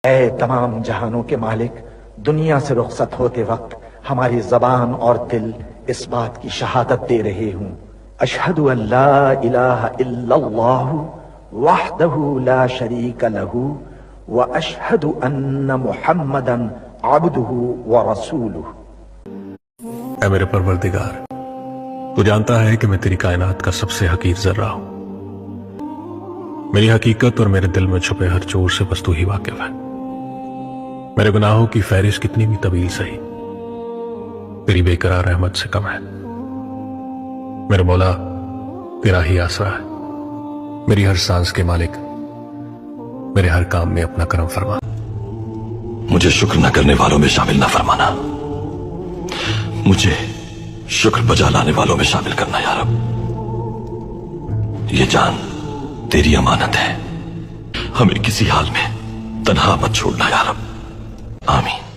اے تمام جہانوں کے مالک، دنیا سے رخصت ہوتے وقت ہماری زبان اور دل اس بات کی شہادت دے رہے ہوں، اشہد ان لا الہ الا اللہ وحدہ لا شریک لہ واشہد ان محمدا عبدہ ورسولہ۔ اے میرے پروردگار، تو جانتا ہے کہ میں تیری کائنات کا سب سے حقیر ذرہ ہوں۔ میری حقیقت اور میرے دل میں چھپے ہر چور سے بس تو ہی واقف ہے۔ میرے گناہوں کی فہرست کتنی بھی طویل سہی تیری بے قرار رحمت سے کم ہے۔ میرے مولا، تیرا ہی آسرا ہے، میری ہر سانس کے مالک، میرے ہر کام میں اپنا کرم فرما۔ مجھے شکر نہ کرنے والوں میں شامل نہ فرمانا، مجھے شکر بجا لانے والوں میں شامل کرنا یا رب۔ یہ جان تیری امانت ہے، ہمیں کسی حال میں تنہا مت چھوڑنا یا رب، آمین۔